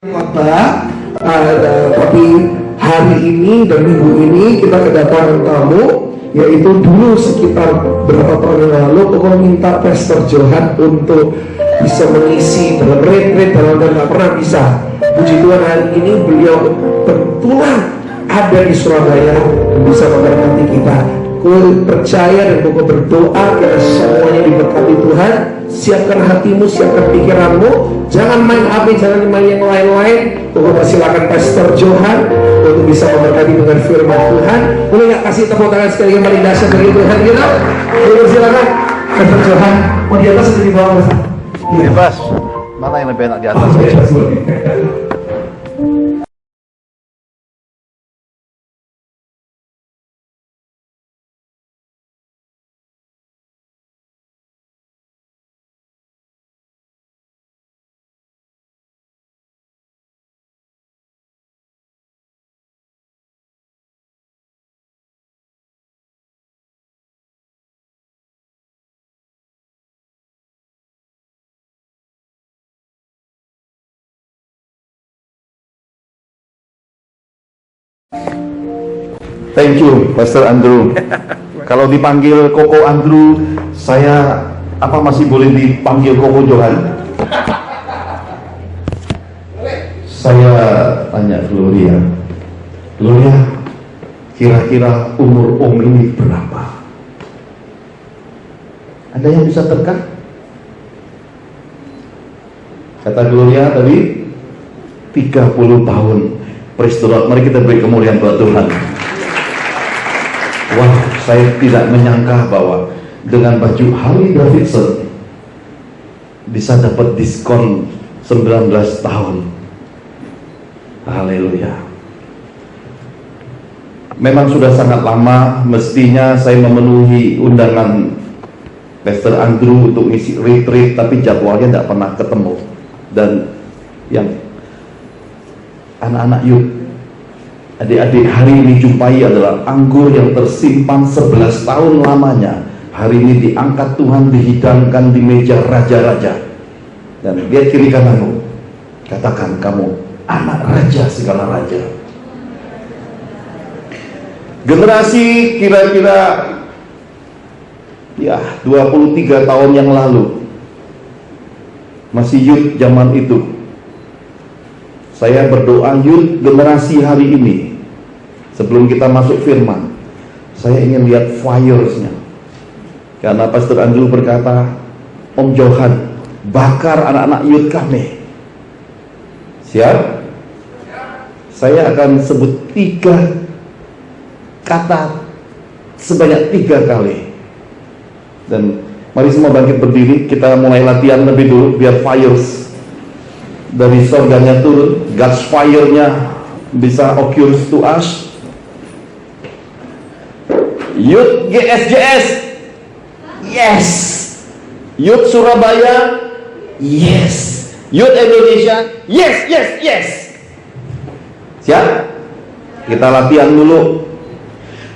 Maka, tapi hari ini dan minggu ini kita kedatangan tamu, yaitu dulu sekitar berapa tahun yang lalu Koko minta Pastor Johan untuk bisa mengisi dalam retreat dalam dan nggak pernah bisa. Puji Tuhan hari ini beliau kebetulan ada di Surabaya dan bisa memberkati kita. Koko percaya dan Koko berdoa kita semuanya diberkati Tuhan. Siapkan hatimu, siapkan pikiranmu, jangan main HP, jangan main yang lain-lain. Koko persilakan Pastor Johan untuk bisa memberkati dengan firman Tuhan. Boleh nggak kasih tepuk tangan sekali yang paling dahsyat bagi Tuhan kita? Silakan Pastor Johan. Mau di atas atau di bawah? Bebas. Mana yang lebih enak di atas? Thank you, Pastor Andrew. Kalau dipanggil Koko Andrew, saya apa masih boleh dipanggil Koko Johan? Saya tanya Gloria, kira-kira umur Om ini berapa? Ada yang bisa tebak? Kata Gloria tadi 30 tahun. Praise the Lord. Mari kita beri kemuliaan buat Tuhan. Wah, saya tidak menyangka bahwa dengan baju Harley Davidson bisa dapat diskon 19 tahun. Haleluya. Memang sudah sangat lama mestinya saya memenuhi undangan Pastor Andrew untuk ngisi retreat, tapi jadwalnya tidak pernah ketemu. Dan yang anak-anak yuk, adik-adik hari ini jumpai adalah anggur yang tersimpan 11 tahun lamanya. Hari ini diangkat Tuhan, dihidangkan di meja raja-raja. Dan lihat kiri kananmu, katakan kamu anak raja segala raja. Generasi kira-kira ya 23 tahun yang lalu, masih youth zaman itu, saya berdoa youth generasi hari ini, sebelum kita masuk firman, saya ingin lihat fires-nya. Karena Pastor Andrew berkata, Om Johan, bakar anak-anak youth kami. Siap? Saya akan sebut 3 kata sebanyak 3 kali. Dan mari semua bangkit berdiri, kita mulai latihan lebih dulu, biar fires dari sorganya turun, God's fire-nya bisa occurs to us. Youth GSJS, yes. Youth Surabaya, yes. Youth Indonesia, yes, yes, yes. Siap? Kita latihan dulu.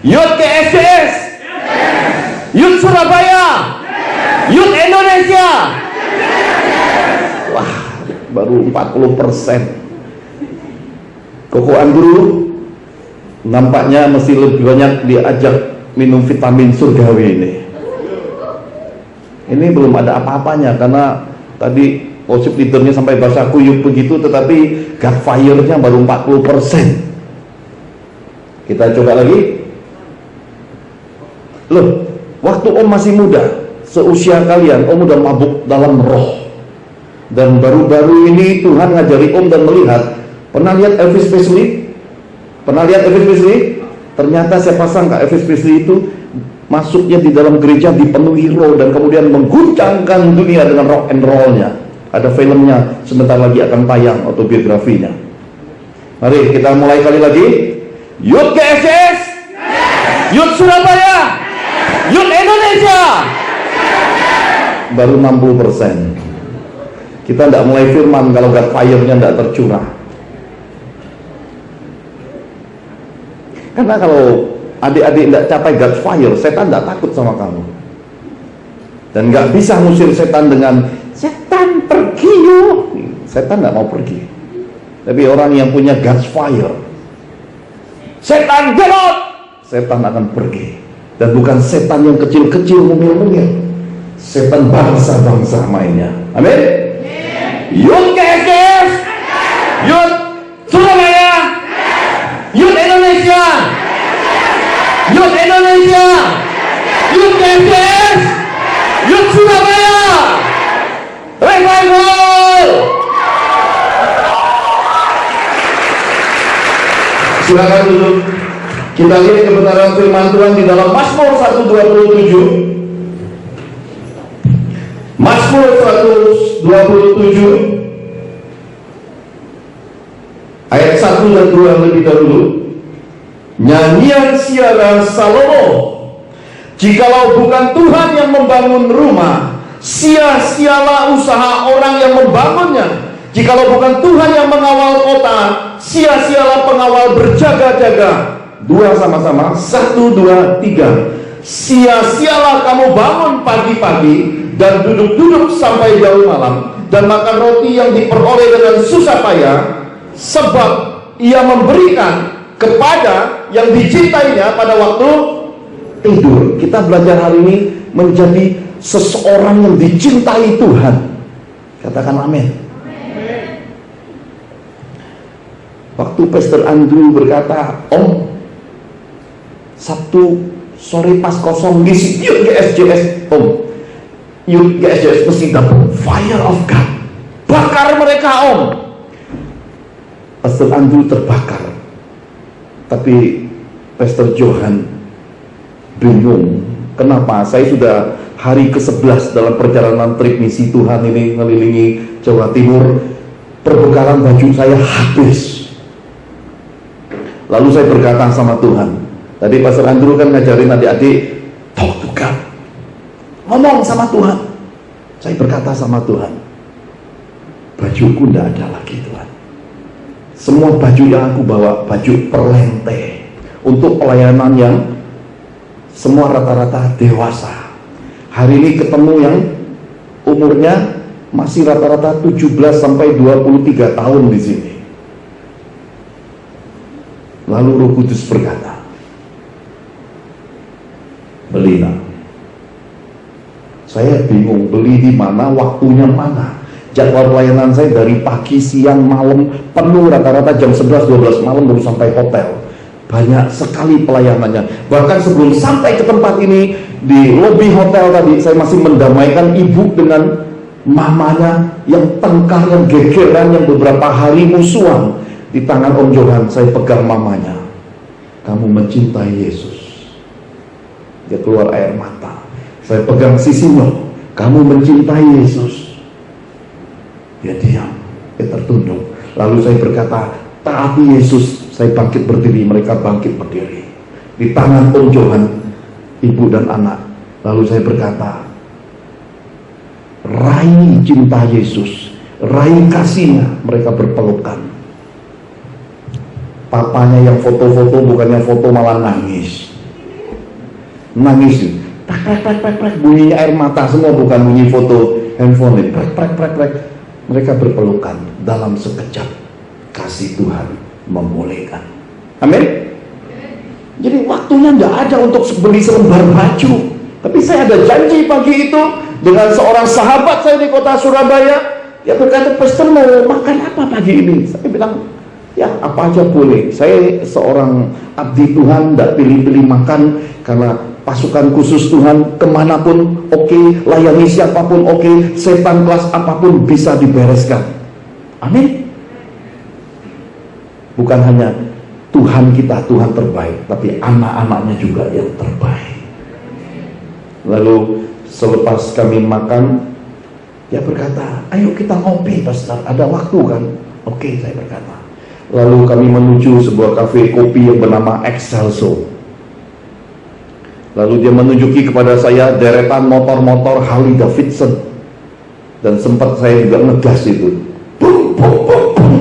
Youth GSJS, yes. Youth Surabaya, yes. Youth Indonesia, yes. Wah, baru 40%. Koko Andrew nampaknya masih lebih banyak diajak minum vitamin surgawi ini. Ini belum ada apa-apanya karena tadi worship leadernya sampai bahasa kuyuk begitu, tetapi God fire-nya baru 40%. Kita coba lagi. Loh, waktu Om masih muda, seusia kalian, Om udah mabuk dalam roh. Dan baru-baru ini Tuhan ngajari Om dan melihat. Pernah lihat Elvis Presley? Pernah lihat Elvis Presley? Ternyata siapa sangka Elvis Presley itu masuknya di dalam gereja dipenuhi roh dan kemudian mengguncangkan dunia dengan rock and roll-nya. Ada filmnya sebentar lagi akan tayang, autobiografinya. Mari kita mulai kali lagi. Youth GSS, Youth Surabaya, Youth Indonesia, baru 60%. Kita tidak mulai firman kalau God fire-nya tidak tercurah. Karena kalau adik-adik tidak capai God fire, setan tidak takut sama kamu. Dan nggak bisa ngusir setan dengan setan pergi yuk. Setan tidak mau pergi. Tapi orang yang punya God's fire, setan get out, setan akan pergi. Dan bukan setan yang kecil-kecil mungil-mungil, setan bangsa-bangsa mainnya. Amin. Youth KSKS, Youth Surabaya, Youth Indonesia, Youth Indonesia, Youth KSKS, Youth Surabaya, revival. Silakan duduk. Kita lihat kebenaran firman Tuhan di dalam Mazmur 127. Mazmur 127 ayat 1 dan 2 lebih dahulu. Nyanyian siaran Salomo. Jikalau bukan Tuhan yang membangun rumah, sia-sialah usaha orang yang membangunnya. Jikalau bukan Tuhan yang mengawal kota, sia-sialah pengawal berjaga-jaga. Dua sama-sama, 1, 2, 3. Sia-sialah kamu bangun pagi-pagi dan duduk-duduk sampai jauh malam, dan makan roti yang diperoleh dengan susah payah, sebab ia memberikan kepada yang dicintainya pada waktu tidur. Kita belajar hari ini menjadi seseorang yang dicintai Tuhan. Katakan amin. Waktu Pastor Andrew berkata, Om, Sabtu sore pas kosong ngisi yuk GSJS, Om, yuk GSJS mesti dapat fire of God, bakar mereka, Om. Pastor Andrew terbakar, tapi Pastor Johan bingung. Kenapa? Saya sudah hari ke-11 dalam perjalanan trip misi Tuhan ini mengelilingi Jawa Timur. Perbekalan baju saya habis. Lalu saya berkata sama Tuhan, tadi Pastor Andrew kan ngajarin adik-adik talk to God, ngomong sama Tuhan. Saya berkata sama Tuhan, bajuku tidak ada lagi Tuhan. Semua baju yang aku bawa baju perlente untuk pelayanan yang semua rata-rata dewasa. Hari ini ketemu yang umurnya masih rata-rata 17 sampai 23 tahun di sini. Lalu Roh Kudus berkata, beli nak. Saya bingung beli di mana, waktunya mana. Jadwal pelayanan saya dari pagi, siang, malam penuh, rata-rata jam 11-12 malam baru sampai hotel. Banyak sekali pelayanannya. Bahkan sebelum sampai ke tempat ini, di lobi hotel tadi, saya masih mendamaikan ibu dengan mamanya yang tengkar, yang gegeran, yang beberapa hari musuhan. Di tangan Om Johan saya pegang mamanya. Kamu mencintai Yesus. Dia keluar air mata. Saya pegang sisinya. Kamu mencintai Yesus. Dia diam, dia tertunduk. Lalu saya berkata, taati Yesus. Saya bangkit berdiri, mereka bangkit berdiri. Di tangan Om Johan, ibu dan anak. Lalu saya berkata, raih cinta Yesus, raih kasihnya. Mereka berpelukan. Papanya yang foto-foto, bukannya foto malah nangis. Nangis, prek, bunyinya air mata semua, bukan bunyi foto handphone. Prek. Mereka berpelukan. Dalam sekejap kasih Tuhan memulihkan. Amin. Jadi waktunya tidak ada untuk beli selembar baju. Tapi saya ada janji pagi itu dengan seorang sahabat saya di kota Surabaya. Dia berkata, Pastor mau makan apa pagi ini? Saya bilang, ya apa aja boleh. Saya seorang abdi Tuhan, tidak pilih-pilih makan, karena pasukan khusus Tuhan kemanapun oke, layani siapapun oke, setan kelas apapun bisa dibereskan. Amin. Bukan hanya Tuhan kita, Tuhan terbaik, tapi anak-anaknya juga yang terbaik. Lalu selepas kami makan, dia berkata, ayo kita ngopi Pastor, ada waktu kan? Oke, saya berkata. Lalu kami menuju sebuah kafe kopi yang bernama Excelso. Lalu dia menunjuki kepada saya deretan motor-motor Harley Davidson. Dan sempat saya juga ngegas itu. Bum, bum, bum, bum.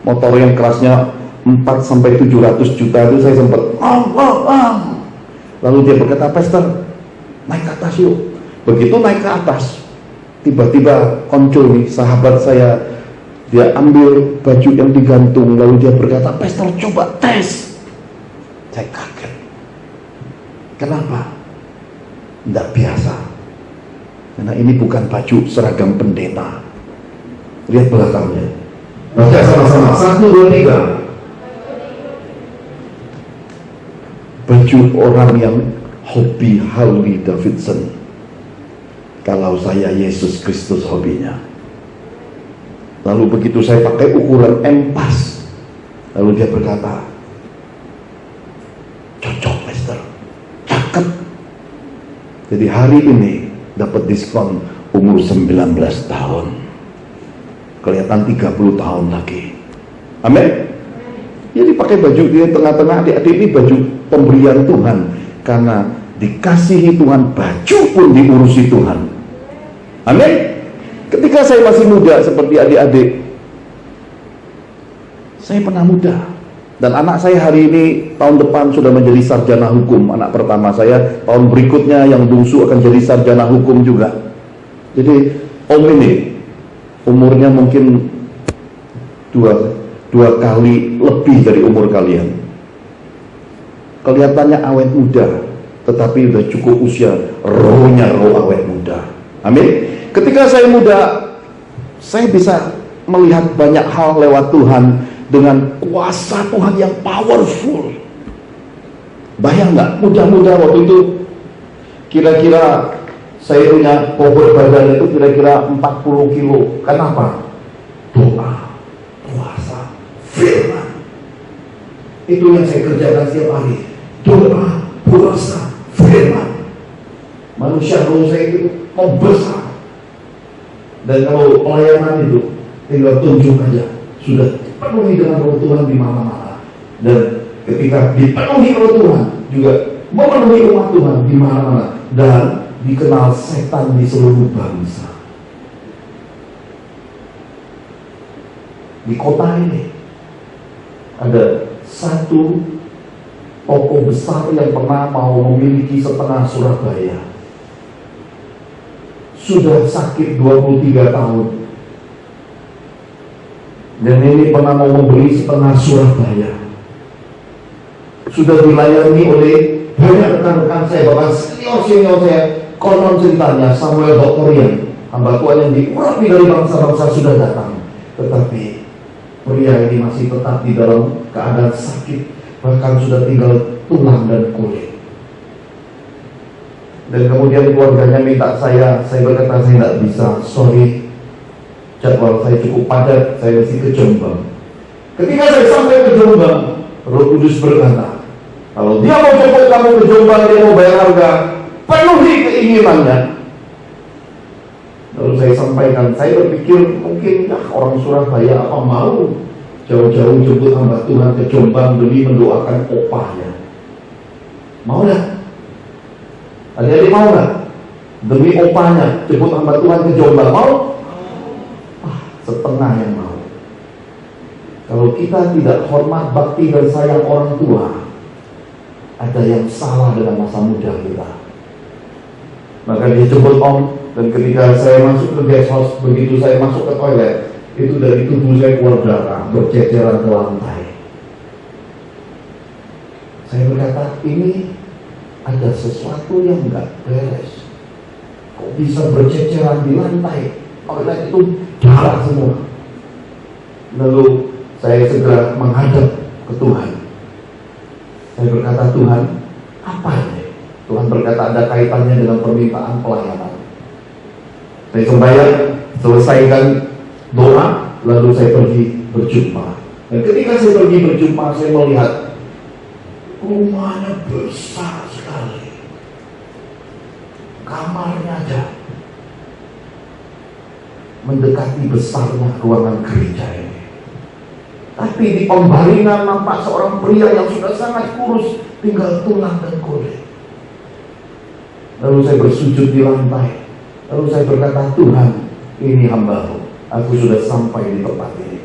Motor yang kerasnya 4-700 juta itu saya sempat. Lalu dia berkata, Pastor, naik ke atas yuk. Begitu naik ke atas, tiba-tiba konco nih sahabat saya Dia ambil baju yang digantung, lalu dia berkata, "Pastor, coba tes." Saya kaget. Kenapa? Tidak biasa. Karena ini bukan baju seragam pendeta. Lihat belakangnya. Baca sama-sama. 1, 2, 3. Baju orang yang hobi Harley Davidson. Kalau saya Yesus Kristus hobinya. Lalu begitu saya pakai ukuran empas, lalu dia berkata, "Cocok, Pastor, cakep." Jadi hari ini dapat diskon umur 19 tahun. Kelihatan 30 tahun lagi. Amin. Jadi pakai baju di tengah-tengah, adik-adik, ini baju pemberian Tuhan. Karena dikasihi Tuhan, baju pun diurusi Tuhan. Amin. Ketika saya masih muda seperti adik-adik, saya pernah muda. Dan anak saya hari ini tahun depan sudah menjadi sarjana hukum. Anak pertama saya, tahun berikutnya yang bungsu akan jadi sarjana hukum juga. Jadi om ini umurnya mungkin dua kali lebih dari umur kalian. Kelihatannya awet muda, tetapi sudah cukup usia, rohnya roh awet muda. Amin. Ketika saya muda, saya bisa melihat banyak hal lewat Tuhan dengan kuasa Tuhan yang powerful. Bayang nggak, muda-muda waktu itu kira-kira saya punya bobot badan itu kira-kira 40 kilo. Kenapa? Doa, puasa, firman. Itu yang saya kerjakan setiap hari. Doa, puasa, firman. Manusia roh saya itu membesar. Dan kalau pelayanan itu tinggal tunjuk aja, sudah penuhi dengan roh Tuhan di mana-mana. Dan ketika dipenuhi roh Tuhan, juga memenuhi umat Tuhan di mana-mana. Dan dikenal setan di seluruh bangsa. Di kota ini ada satu tokoh besar yang pernah mau memiliki setengah Surabaya. Sudah sakit 23 tahun. Dan ini pernah mau membeli setengah Surabaya. Sudah dilayani oleh banyak rekan-rekan saya, bahkan senior-senior saya. Konon ceritanya Samuel Doktorian, hamba Tuhan yang diurapi dari bangsa-bangsa sudah datang. Tetapi pria ini masih tetap di dalam keadaan sakit, bahkan sudah tinggal tulang dan kulit. Dan kemudian keluarganya minta saya berkata saya tidak bisa, sorry, jadwal saya cukup padat, saya mesti ke Jombang. Ketika saya sampai ke Jombang, Roh Kudus berkata, kalau dia mau jemput kamu ke Jombang, dia mau bayar harga, penuhi keinginannya. Lalu saya sampaikan, saya berpikir mungkin orang Surabaya apa mau jauh-jauh jemput hamba Tuhan ke Jombang demi mendoakan opahnya. Mau gak? Adik-adik mau gak? Demi opahnya jemput hamba Tuhan ke Jombang, mau? Setengah yang mau. Kalau kita tidak hormat, bakti, dan sayang orang tua, ada yang salah dengan masa muda kita. Maka dia jemput om, dan ketika saya masuk ke guest house, begitu saya masuk ke toilet, itu dari tubuh saya keluar darah, berceceran ke lantai. Saya berkata, ini ada sesuatu yang enggak beres. Kok bisa berceceran di lantai? Toilet itu darah semua. Lalu saya segera menghadap ke Tuhan. Saya berkata, Tuhan, apa ini? Tuhan berkata, ada kaitannya dengan permintaan pelayanan. Saya sembahyang, selesaikan doa, lalu saya pergi berjumpa. Dan ketika saya pergi berjumpa, saya melihat rumahnya besar sekali. Kamarnya aja mendekati besarnya ruangan gereja ini. Tapi di pembaringan nampak seorang pria yang sudah sangat kurus, tinggal tulang dan kulit. Lalu saya bersujud di lantai. Lalu saya berkata, Tuhan, ini hamba-Mu, aku sudah sampai di tempat ini.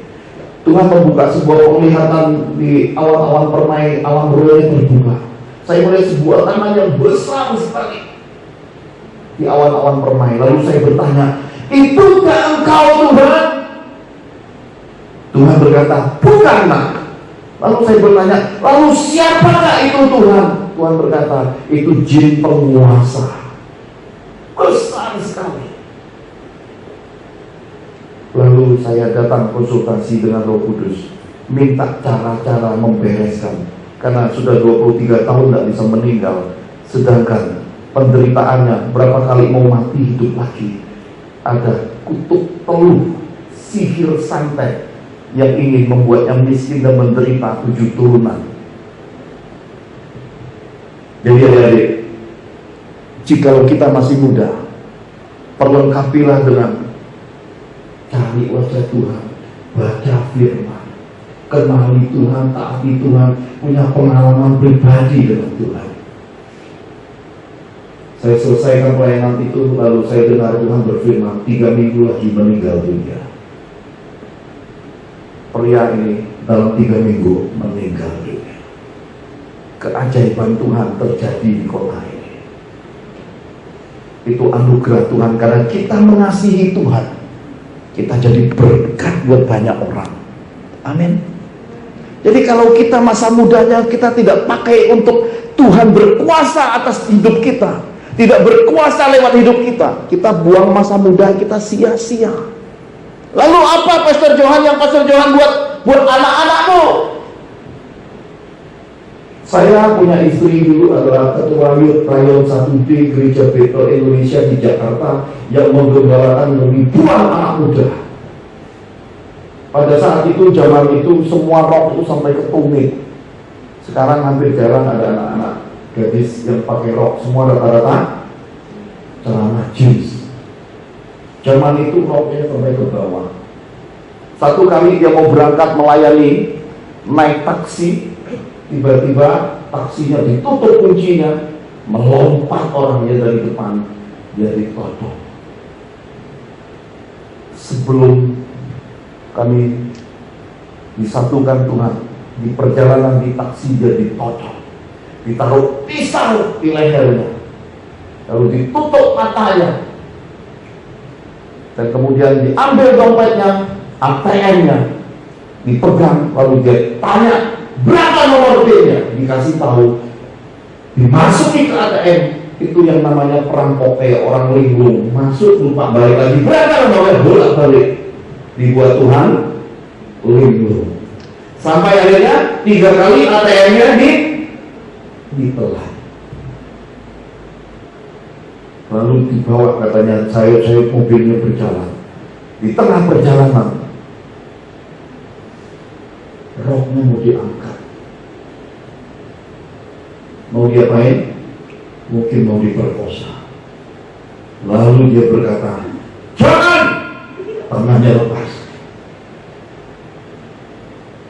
Tuhan membuka sebuah penglihatan di awan-awan permai, alam rohnya terbuka. Saya melihat sebuah tanah yang besar sekali di awan-awan permai. Lalu saya bertanya, itukah Engkau, Tuhan? Tuhan berkata, bukan nak. Lalu saya bertanya, lalu siapakah itu Tuhan? Tuhan berkata, itu jin penguasa. Besar sekali. Lalu saya datang konsultasi dengan Roh Kudus, minta cara-cara membereskan. Karena sudah 23 tahun tidak bisa meninggal, sedangkan penderitaannya berapa kali mau mati hidup lagi. Ada kutuk teluh, sihir santet yang ingin membuatnya miskin dan menderita 7 turunan. Jadi adik-adik, jikalau kita masih muda, perlengkapilah dengan cari wajah Tuhan, baca firman, kenali Tuhan, taati Tuhan, punya pengalaman pribadi dengan Tuhan. Saya selesaikan pelayanan itu, lalu saya dengar Tuhan berfirman, 3 minggu lagi meninggal dunia. Pria ini dalam 3 minggu meninggal dunia. Keajaiban Tuhan terjadi di kota ini. Itu anugerah Tuhan, karena kita mengasihi Tuhan, kita jadi berkat buat banyak orang. Amin. Jadi kalau kita masa mudanya kita tidak pakai untuk Tuhan berkuasa atas hidup kita, tidak berkuasa lewat hidup kita, kita buang masa muda kita sia-sia. Lalu apa Pastor Johan yang Pastor Johan buat anak-anakmu? Saya punya istri dulu adalah ketua youth rayon 1D Gereja Betel Indonesia di Jakarta yang menggembalakan ribuan anak muda. Pada saat itu, zaman itu, semua rok itu sampai ke tumit. Sekarang hampir jarang ada anak-anak gadis yang pakai rok, semua rata-rata celana jeans. Zaman itu roknya sampai ke bawah. Satu kali dia mau berangkat melayani, naik taksi, tiba-tiba taksinya ditutup kuncinya, melompat orangnya dari depan, dia ditodong. Sebelum kami disatukan Tuhan, di perjalanan di taksi dia ditodong, ditaruh pisau di lehernya, lalu ditutup matanya, dan kemudian diambil dompetnya, ATM-nya dipegang, lalu dia tanya berapa nomor PIN-nya, dikasih tahu, dimasuki ke ATM. Itu yang namanya perampok kayak orang linglung, masuk lupa balik lagi, berapa nomornya, bolak-balik, dibuat Tuhan linglung, sampai akhirnya 3 kali ATM-nya ditelan. Lalu dibawa, katanya saya mobilnya berjalan, di tengah perjalanan roknya mau diangkat, mau diapain? Mungkin mau diperkosa. Lalu dia berkata, jangan! Tangannya lepas.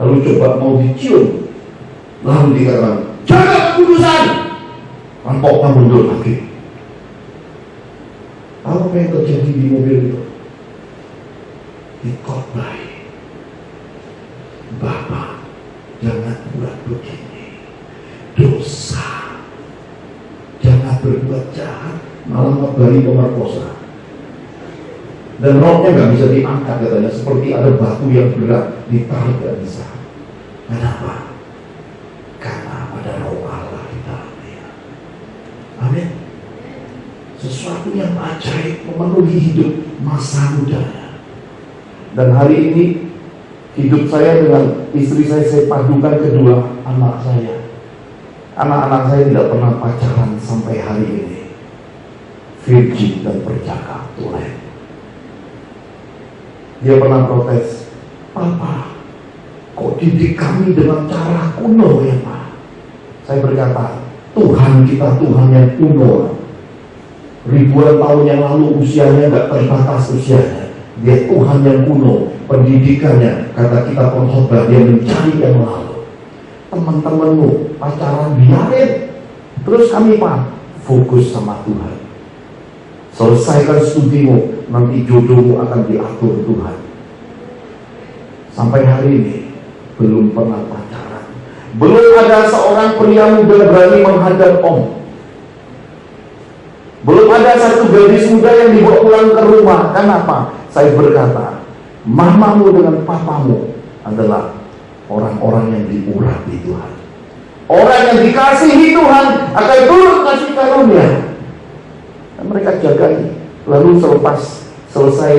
Lalu coba mau dicium, lalu dikatakan, jaga kekudusan! Rampoknya mundur lagi. Apa yang terjadi di mobil itu? Dikotbah, Bapak, jangan buat begini, dosa. Jangan berbuat jahat, malah ngebali pemerkosa. Dan roknya nggak bisa diangkat, katanya, seperti ada batu yang berat ditarik, nggak bisa. Kenapa? Karena ada roh Allah di dalamnya. Amin. Sesuatu yang ajaib memenuhi hidup masa mudanya. Dan hari ini hidup saya dengan istri saya padukan kedua anak saya. Anak-anak saya tidak pernah pacaran sampai hari ini, virgin dan bercakap tulen. Dia pernah protes, Papa, kok didik kami dengan cara kuno ya Pak? Saya berkata, Tuhan kita Tuhan yang kuno. Ribuan tahun yang lalu usianya nggak terbatas usianya. Dia Tuhan yang kuno, pendidikannya, kata kita pengkhotbah, dia mencari yang lalu. Teman-temanmu pacaran biarin, terus kami Pak fokus sama Tuhan. Selesaikan studimu, nanti jodohmu akan diatur Tuhan. Sampai hari ini belum pernah pacaran, belum ada seorang pria muda berani menghadap Om. Belum ada satu gadis muda yang dibawa pulang ke rumah. Kenapa? Saya berkata, mamamu dengan papamu adalah orang-orang yang diurapi Tuhan. Orang yang dikasihi Tuhan akan turut kasih karunia. Dan mereka jagai. Lalu selepas selesai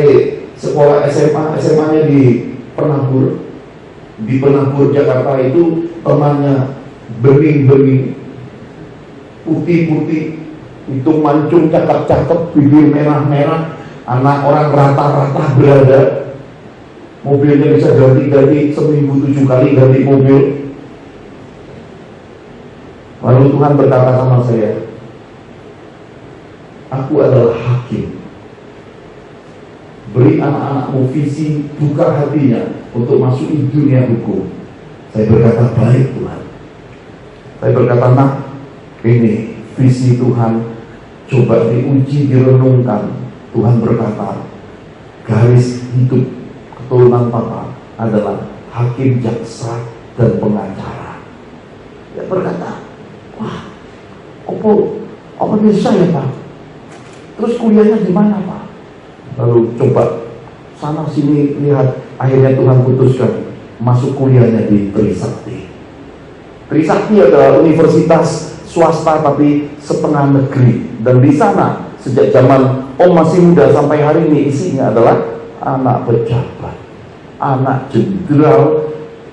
sekolah SMA-nya di Penabur Jakarta itu, temannya bening-bening, putih-putih, itu mancung cakep-cakep, bibir merah-merah, anak orang rata-rata berada. Mobilnya bisa ganti-ganti, seminggu 7 kali ganti mobil. Lalu Tuhan berkata sama saya, aku adalah hakim. Beri anak-anakmu visi, buka hatinya untuk masuk di dunia hukum. Saya berkata, baik Tuhan. Saya berkata, nah, ini visi Tuhan, coba diuji, direnungkan. Tuhan berkata, garis hidup keturunan Papa adalah hakim, jaksa, dan pengacara. Dia berkata, wah, apa bisa ya Pak? Terus kuliahnya di mana Pak? Lalu coba sana sini lihat, akhirnya Tuhan putuskan masuk kuliahnya di Trisakti. Trisakti adalah universitas swasta tapi setengah negeri, dan di sana sejak zaman Om masih muda sampai hari ini isinya adalah anak pejabat, anak jenderal,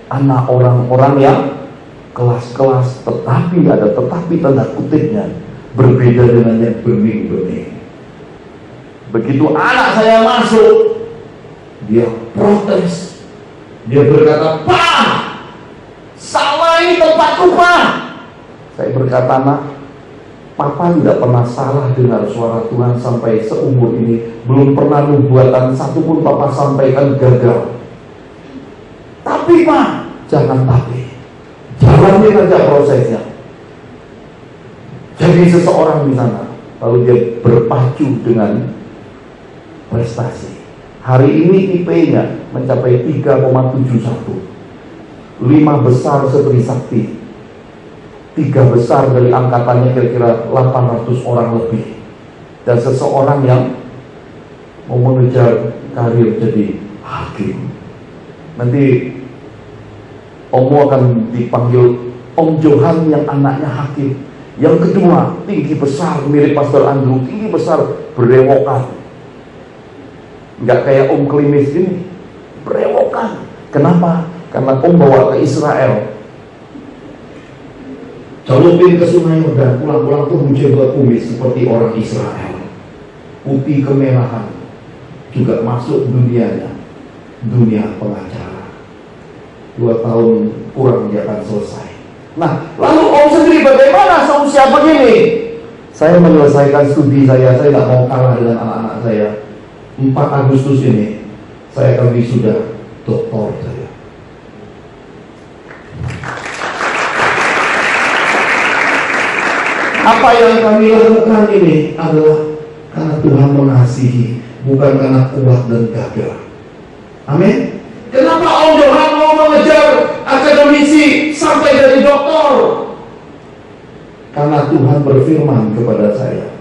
anak orang-orang yang kelas-kelas, tetapi ada tetapi tanda kutipnya, berbeda dengan yang bening-bening. Begitu anak saya masuk, dia protes. Dia berkata, Pak, salah ini tempatku Pak. Saya berkata, nak, Papa tidak pernah salah dengar suara Tuhan sampai seumur ini. Belum pernah nubuatan satu pun Papa sampaikan gagal. Tapi Pak, jangan tapi, jalanin aja prosesnya. Jadi seseorang di sana, lalu dia berpacu dengan prestasi. Hari ini IP-nya mencapai 3,71. 5 besar se-Trisakti. 3 besar dari angkatannya kira-kira 800 orang lebih. Dan seseorang yang mau mengejar karir jadi hakim. Nanti Om akan dipanggil Om Johan yang anaknya hakim. Yang kedua, tinggi besar, mirip Pastor Andrew, tinggi besar, berewokan. Nggak kayak Om Klimis ini, berewokan. Kenapa? Karena Om bawa ke Israel, celupin ke sungai dan pulang-pulang tuh mencoba kumis seperti orang Israel, putih kemerahan, juga masuk dunianya, dunia pengacara. 2 tahun kurang dia akan selesai. Nah, lalu Om sendiri bagaimana seusia begini? Saya menyelesaikan studi saya tidak mau kalah dengan anak-anak saya. 4 Agustus ini saya akan wisuda doktor saya. Apa yang kami lakukan ini adalah karena Tuhan mengasihi, bukan karena kuat dan gagah. Amin. Kenapa Om Johan mau mengejar akademisi sampai jadi doktor? Karena Tuhan berfirman kepada saya,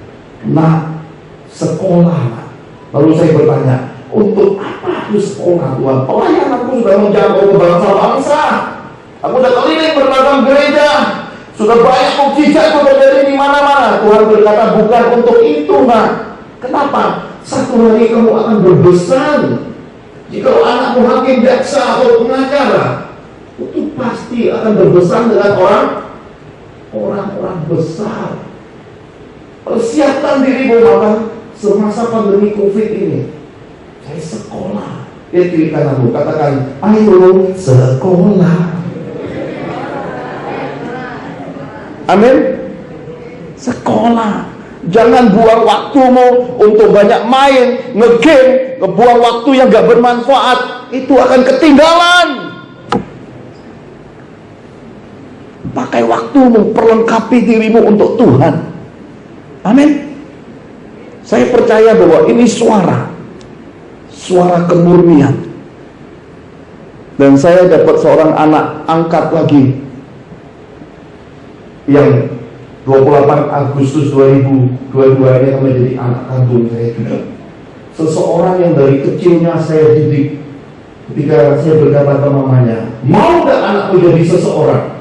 nak, sekolah. Lalu saya bertanya, untuk apa aku sekolah Tuhan? Pelayananku sudah menjangkau ke bangsa-bangsa. Aku sudah keliling berbagai gereja, sudah banyak mukjizat terjadi di mana-mana. Tuhan berkata, bukan untuk itu, nak. Kenapa? Satu hari kamu akan berbesan. Jika anakmu hakim, jaksa atau pengacara, itu pasti akan berbesan dengan orang-orang besar. Persiapkan dirimu, Bapak. Semasa pandemi COVID ini, saya sekolah. Dia kiri kananmu, katakan, ayo sekolah. Amin. Sekolah. Jangan buang waktumu untuk banyak main, nge-game, ngebuang waktu yang gak bermanfaat. Itu akan ketinggalan. Pakai waktumu, perlengkapi dirimu untuk Tuhan. Amin. Saya percaya bahwa ini suara kemurnian. Dan saya dapat seorang anak angkat lagi yang 28 Agustus 2022 ini akan menjadi anak kandung saya juga. Seseorang yang dari kecilnya saya didik Ketika saya berkata ke mamanya, mau gak anakku jadi seseorang?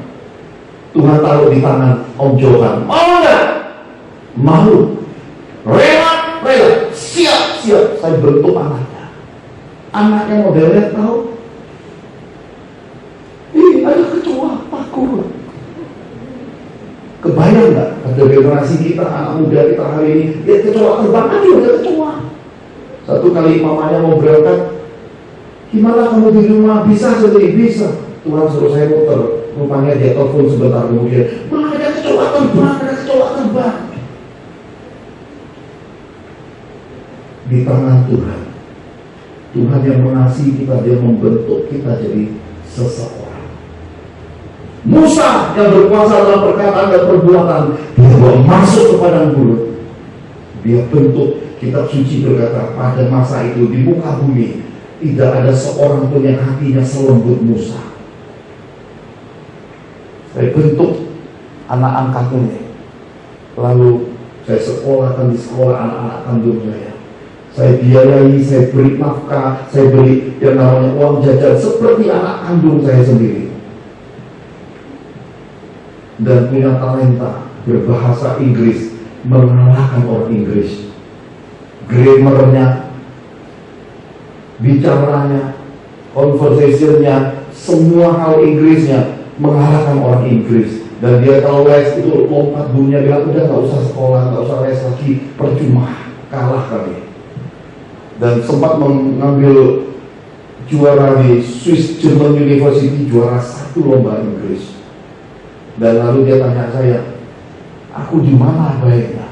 Tuhan taruh di tangan Om Johan. Mau gak? Mau. Rela, siap. Saya bentuk anaknya. Anaknya modelnya tahu. Ada kecoa, takut. Kebayang gak? Ada generasi kita, anak muda kita hari ini, lihat kecoa terbang, ada kecoa. Satu kali mamanya mau berangkat, gimana kamu di rumah? Bisa sendiri, bisa. Tuhan suruh saya muter. Rupanya dia telepon sebentar kemudian, ada kecoa terbang. Di tangan Tuhan. Tuhan yang mengasihi kita, dia membentuk kita jadi seseorang. Musa yang berkuasa dalam perkataan dan perbuatan, dia bawa masuk ke padang gurun. Dia bentuk. Kitab suci berkata, pada masa itu di muka bumi tidak ada seorang pun yang hatinya selembut Musa. Saya bentuk anak angkat ini. Lalu saya sekolahkan di sekolah anak-anak kandung saya. Saya biayai, saya beri nafkah, saya beri yang namanya uang jajan seperti anak kandung saya sendiri. Dan punya talenta berbahasa Inggris, mengalahkan orang Inggris. Grammarnya, bicaranya, conversationnya, semua hal Inggrisnya mengalahkan orang Inggris. Dan dia kalau les itu lompat dunia, bilang udah gak usah sekolah, gak usah les lagi, percuma, kalah kami. Dan sempat mengambil juara di Swiss German University, juara 1 lomba Inggris. Dan lalu dia tanya saya, aku di mana baiknya?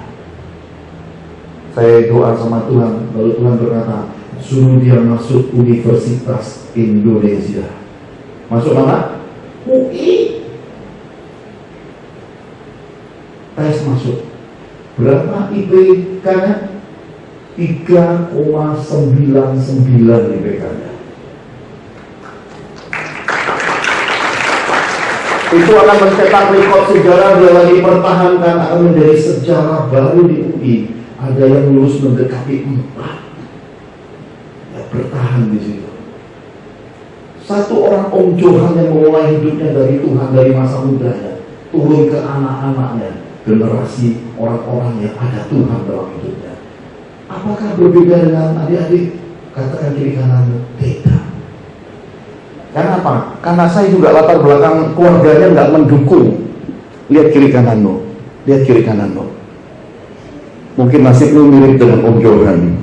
Saya doa sama Tuhan, lalu Tuhan berkata, suruh dia masuk Universitas Indonesia. Masuk mana? UI. Tes masuk. Berapa IPK-nya? 3,99 IPK-nya. Itu akan mencetak rekor sejarah, dia lagi pertahankan, akan menjadi sejarah baru di UI. Ada yang lulus mendekati 4. Ya, bertahan di situ. Satu orang Om Johan yang memulai hidupnya dari Tuhan, dari masa mudanya, turun ke anak-anaknya, generasi orang-orang yang ada Tuhan dalam hidupnya. Apakah berbeda dengan adik-adik? Katakan kiri kanan, beda. Karena apa? Karena saya juga latar belakang keluarganya nggak mendukung. Lihat kiri kananmu, lihat kiri kananmu. Mungkin nasibmu mirip dengan Om Johan.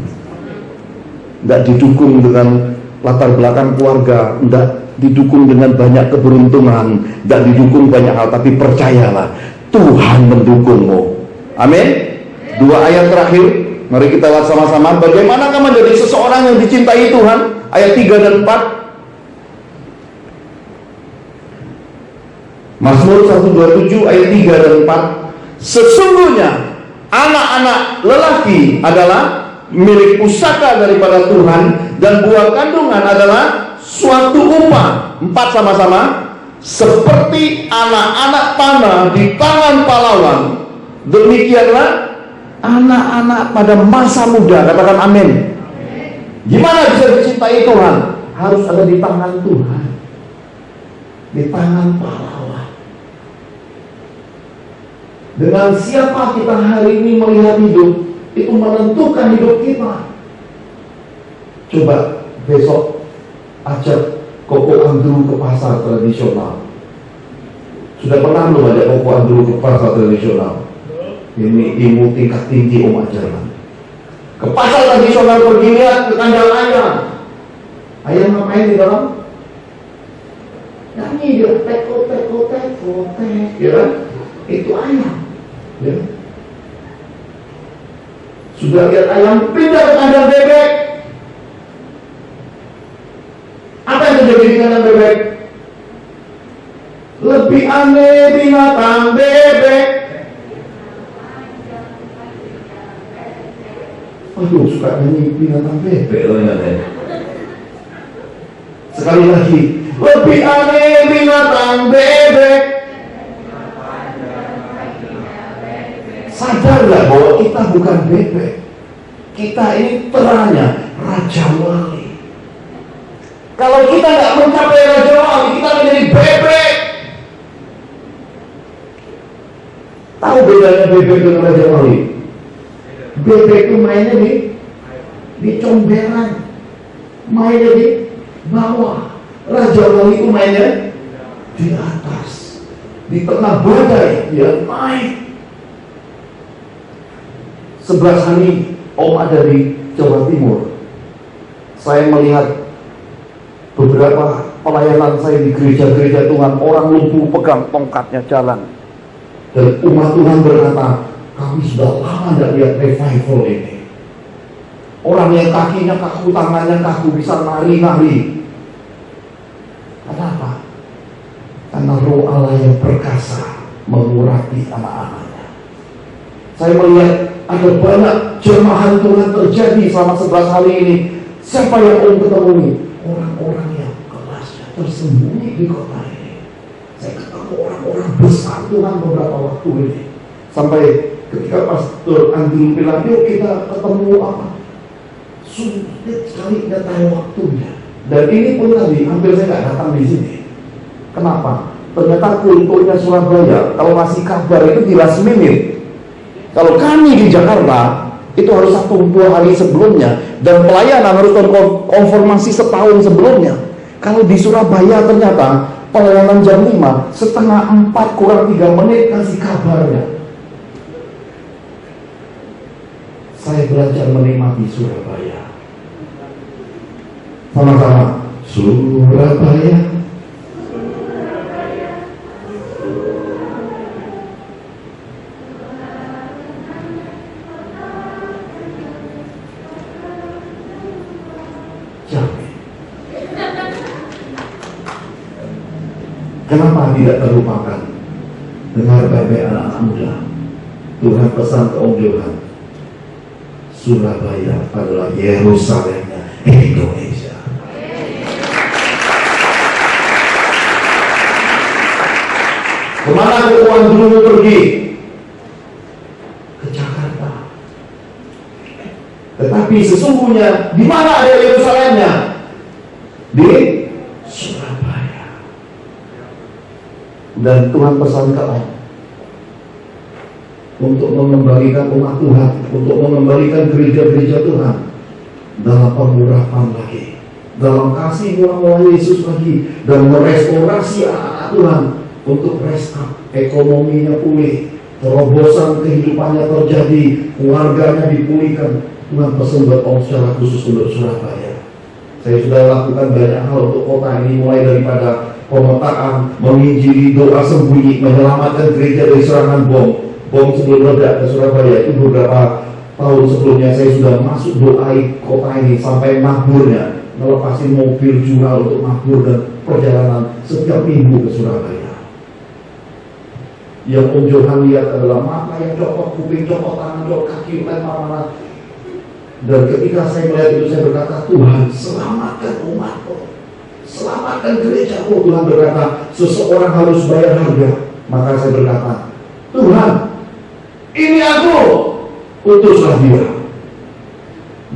Nggak didukung dengan latar belakang keluarga, nggak didukung dengan banyak keberuntungan, nggak didukung banyak hal, tapi percayalah, Tuhan mendukungmu. Amin. 2 ayat terakhir, mari kita lihat sama-sama. Bagaimana kamu menjadi seseorang yang dicintai Tuhan? Ayat 3 dan 4. Mazmur 127 ayat 3 dan 4. Sesungguhnya anak-anak lelaki adalah milik pusaka daripada Tuhan, dan buah kandungan adalah suatu upah. 4 sama-sama. Seperti anak-anak panah di tangan pahlawan, demikianlah anak-anak pada masa muda. Katakan amin. Gimana bisa dicintai Tuhan? Harus ada di tangan Tuhan, di tangan pahlawan. Dengan siapa kita hari ini melihat hidup, itu menentukan hidup kita. Coba besok ajak Koko Andrew ke pasar tradisional. Sudah pernah belum ajak Koko Andrew ke pasar tradisional? Ini ilmu tingkat tinggi Om ajaran. Ke pasar tradisional, pergi lihat ke kandang ayam. Ayam ngapain di dalam? Nyanyi dia, teko, ya kan? Itu ayam. Ya. Sudah lihat ayam pindah ke kandang bebek. Apa yang terjadi di kandang bebek? Lebih aneh binatang bebek. Aduh, suka nyanyi binatang bebek loh ya. Sekali lagi, lebih aneh binatang bebek. Sadarlah bahwa kita bukan bebek. Kita ini teranya Raja Wali. Kalau kita nggak mencapai Raja Wali, kita menjadi bebek. Tahu bedanya bebek dengan Raja Wali? Bebek itu mainnya di comberan, mainnya di bawah. Raja Wali itu mainnya di atas, di tengah badai dia naik. 11 hari Om ada di Jawa Timur, saya melihat beberapa pelayanan saya di gereja-gereja Tuhan, orang lumpuh pegang tongkatnya jalan. Dan umat Tuhan berkata, kami sudah lama tidak lihat revival ini. Orang yang kakinya kaku, tangannya kaku, bisa nari-nari. Kenapa? Karena roh Allah yang perkasa mengurapi anak-anaknya. Saya melihat ada banyak jemahan Tuhan terjadi selama 11 hari ini. Siapa yang Om ketemui? Orang-orang yang kelasnya tersembunyi di kota ini. Saya ketemu orang-orang besar Tuhan beberapa waktu ini. Sampai ketika Pastor Andrew bilang, yuk kita ketemu apa? Sulit sekali nggak tahu waktunya. Dan ini pun tadi hampir saya nggak datang di sini. Kenapa? Ternyata kulturnya Surabaya kalau ngasih kabar itu di last minute. Kalau kami di Jakarta itu harus 1-2 hari sebelumnya, dan pelayanan harus konfirmasi setahun sebelumnya. Kalau di Surabaya ternyata pelayanan jam 5, setengah 4 kurang 3 menit kasih kabarnya. Saya belajar menikmati Surabaya. Sama-sama, Surabaya. Kenapa tidak terlupakan? Dengar baik-baik anak-anak muda. Tuhan pesan ke Om Johan, Surabaya adalah Yerusalemnya Indonesia. Kemana keuangan dulu pergi? Ke Jakarta. Tetapi sesungguhnya di mana ada Yerusalemnya? Di Surabaya. Dan Tuhan pesan ke Om untuk mengembalikan umat Tuhan, untuk mengembalikan gereja-gereja Tuhan dalam pengurapan lagi, dalam kasih mula-mula Yesus lagi, dan merestorasi anak-anak Tuhan untuk restart ekonominya pulih, terobosan kehidupannya terjadi, keluarganya dipulihkan. Tuhan pesan buat Om secara khusus untuk Surabaya. Saya sudah lakukan banyak hal untuk kota ini, mulai daripada pemetaan, menginjili, doa sembunyi, menyelamatkan gereja dari serangan bom sebelum meledak ke Surabaya. Itu beberapa tahun sebelumnya saya sudah masuk doai kota ini sampai makmurnya, melepasin mobil jual untuk makmur dan perjalanan setiap minggu ke Surabaya. Yang Om Johan lihat adalah mata yang copot, kuping copot, tangan copot, kaki lempar mana. Dan ketika saya melihat itu, saya berkata, Tuhan selamatkan umatmu, selamatkan gerejamu. Tuhan berkata, seseorang harus bayar harga. Maka saya berkata, Tuhan, ini aku, utuslah dia.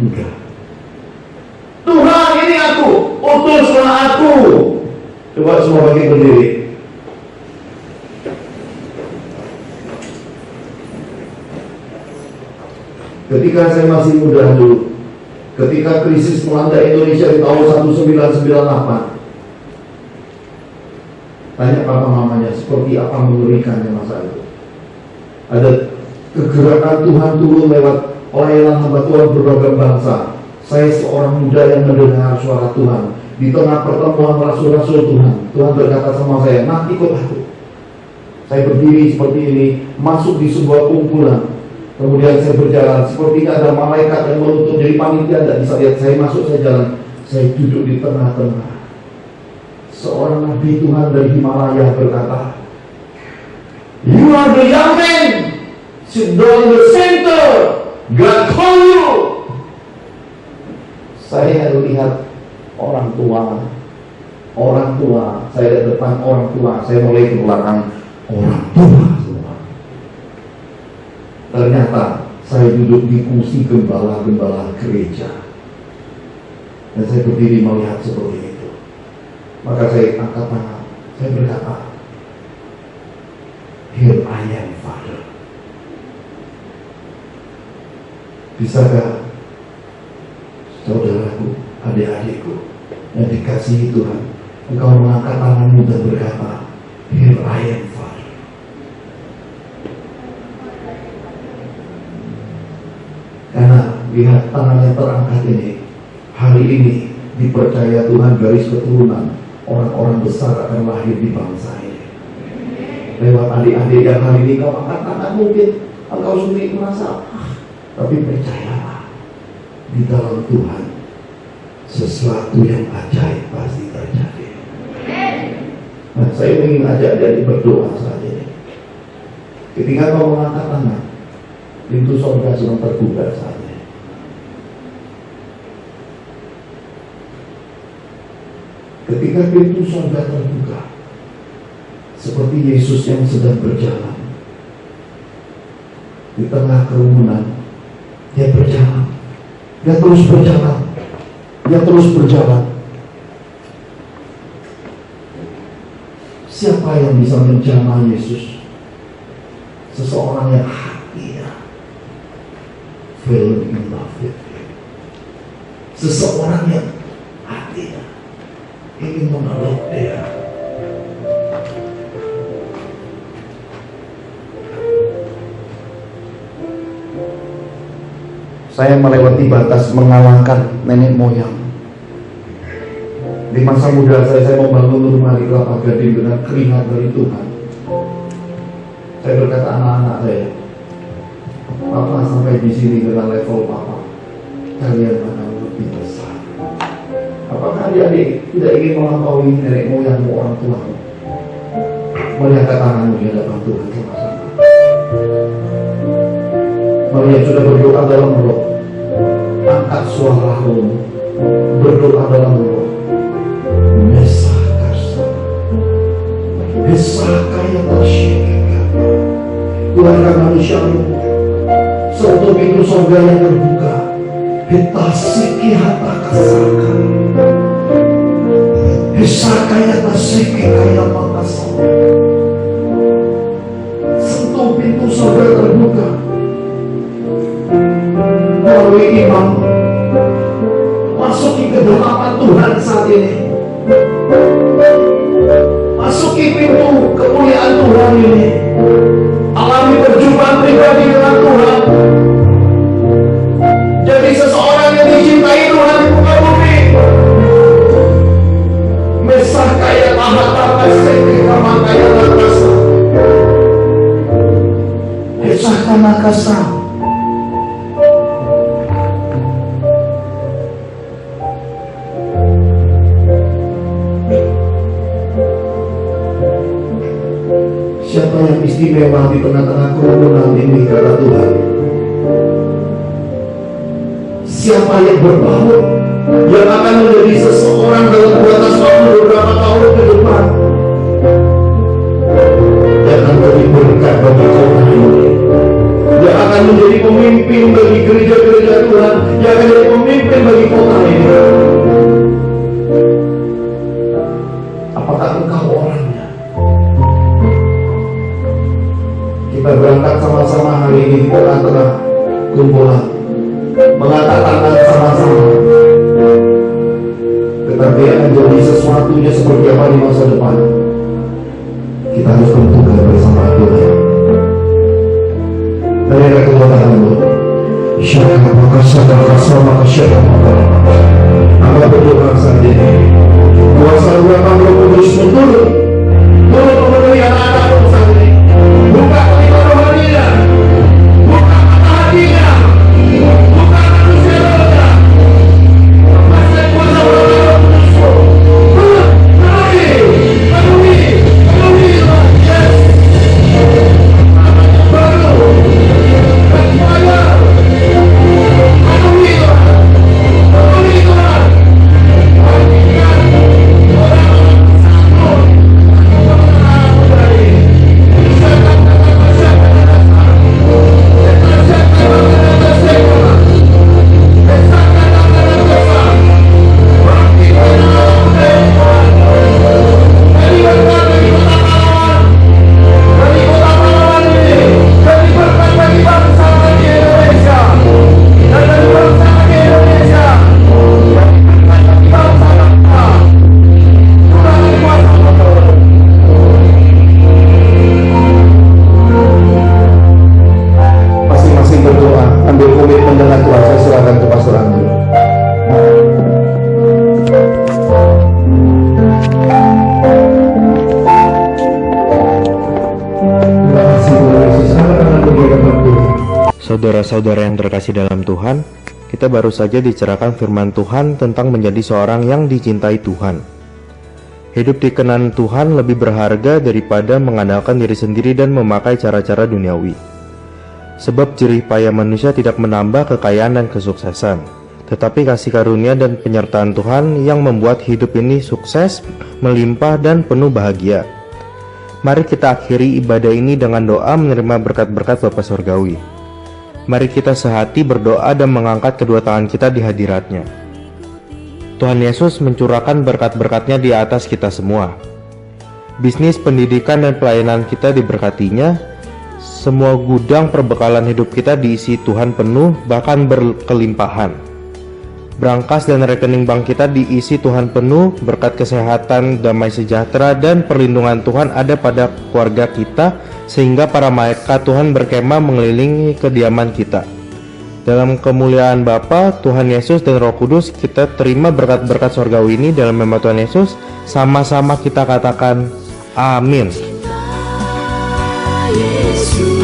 Enggak. Tuhan, ini aku, utuslah aku. Coba semua bagi berdiri. Ketika saya masih muda dulu, ketika krisis melanda Indonesia di tahun 1998, tanya papa mamanya, seperti apa mengerikannya masa itu. Ada kegerakan Tuhan turun lewat pelayanan hamba Tuhan berbagai bangsa. Saya seorang muda yang mendengar suara Tuhan di tengah pertemuan rasul-rasul Tuhan. Tuhan berkata sama saya, "Nak, ikut aku." Saya berdiri seperti ini, masuk di sebuah kumpulan. Kemudian saya berjalan, sepertinya ada malaikat yang menutup, jadi panitia tidak bisa lihat. Saya masuk, saya jalan, saya duduk di tengah-tengah. Seorang nabi Tuhan dari Himalaya berkata, "You are the young man, sit down in the center, God call you." Saya lihat orang tua, saya di depan orang tua, saya mulai ke belakang orang tua semua. Ternyata saya duduk di kursi gembala-gembala gereja, dan saya berdiri melihat seperti itu. Maka saya angkat tangan, saya berkata, "Here I am, Father." Bisakah saudaraku, adik-adikku yang dikasihi Tuhan, engkau mengangkat tanganmu dan berkata, "Here I am, Father." Karena lihat tangan yang terangkat ini, hari ini dipercaya Tuhan garis keturunan orang-orang besar akan lahir di bangsa ini. Lewat adik-adik yang hari ini kau angkat tangan, mungkin engkau sendiri merasa, tapi percayalah, di dalam Tuhan sesuatu yang ajaib pasti terjadi. Nah, saya ingin ajak jadi berdoa saat ini. Ketika kau mengangkat tangan, pintu surga sedang terbuka saat ini. Ketika pintu surga terbuka, seperti Yesus yang sedang berjalan di tengah kerumunan, dia berjalan, dia terus berjalan, dia terus berjalan. Siapa yang bisa menjamah Yesus? Seseorang yang hatinya fell in love with him. Seseorang yang hatinya ingin memeluk dia. Saya melewati batas mengalahkan nenek moyang. Di masa muda saya membangun rumah di Kelapa Gading dengan keringat dari Tuhan. Saya berkata anak-anak saya, "Papa sampai di sini dengan level Papa, kalian akan lebih besar." Apakah adik-adik tidak ingin melampaui nenek moyangmu, orang tuamu? Melihat tanganmu di hadapan Tuhan sama-sama. Mari yang sudah berdoa dalam roh, angkat suara roh, berdoa dalam roh. Mesaka yang tersyikirkan keluarga manusiamu, suatu pintu surga yang terbuka. Hitasiki hata kasaka, hisaka yang tasiki kaya makasau. Sentuh pintu surga terbuka melalui imam, masuki ke hadapan Tuhan saat ini. Masuki pintu kemuliaan Tuhan ini. Alami perjumpaan pribadi dengan Tuhan. Jadi seseorang yang dicintai Tuhan di muka bumi. Mesah kaya tahata kasih kama kaya nakasa. Mesah kama kasa. Siapa yang istimewa di tengah-tengah kerumunan ini, kata Tuhan? Siapa yang berbaur, yang akan menjadi seseorang dalam batas waktu beberapa tahun ke depan, yang akan menjadi berkat bagi kota ini, yang akan menjadi pemimpin bagi gereja-gereja Tuhan, yang akan menjadi pemimpin bagi kota ini? Apakah engkau orangnya? Kita berangkat sama-sama hari ini di tengah-tengah kumpulan, mengangkat tangan sama-sama. Tetapi akan jadi sesuatunya seperti apa di masa depan, kita harus tentukan bersama Tuhan. Dari ada kedua tanganmu, syaraka maka syaraka maka syaraka. Apa berdoa saat ini? Kuasa Tuhan Roh Kudus turun memenuhi anak-anakmu saat ini. Buka telinga rohaninya, buka mata hatinya, buka manusia rohnya. Masih kuasa Roh Kudus penuhi Tuhan. Yes. Baru berjaya penuhi Tuhan, penuhi Tuhan. Pastikan orang-orang satu Saudara-saudara yang terkasih dalam Tuhan, kita baru saja dicerahkan firman Tuhan tentang menjadi seorang yang dicintai Tuhan. Hidup di kenan Tuhan lebih berharga daripada mengandalkan diri sendiri dan memakai cara-cara duniawi. Sebab jerih payah manusia tidak menambah kekayaan dan kesuksesan, tetapi kasih karunia dan penyertaan Tuhan yang membuat hidup ini sukses, melimpah, dan penuh bahagia. Mari kita akhiri ibadah ini dengan doa menerima berkat-berkat Bapa Surgawi. Mari kita sehati berdoa dan mengangkat kedua tangan kita di hadirat-Nya. Tuhan Yesus mencurahkan berkat-berkat-Nya di atas kita semua. Bisnis, pendidikan, dan pelayanan kita diberkati-Nya. Semua gudang perbekalan hidup kita diisi Tuhan penuh, bahkan berkelimpahan. Brankas dan rekening bank kita diisi Tuhan penuh, berkat kesehatan, damai sejahtera, dan perlindungan Tuhan ada pada keluarga kita, sehingga para malaikat Tuhan berkemah mengelilingi kediaman kita. Dalam kemuliaan Bapa, Tuhan Yesus, dan Roh Kudus, kita terima berkat-berkat surgawi ini dalam nama Tuhan Yesus. Sama-sama kita katakan, amin. Yesus.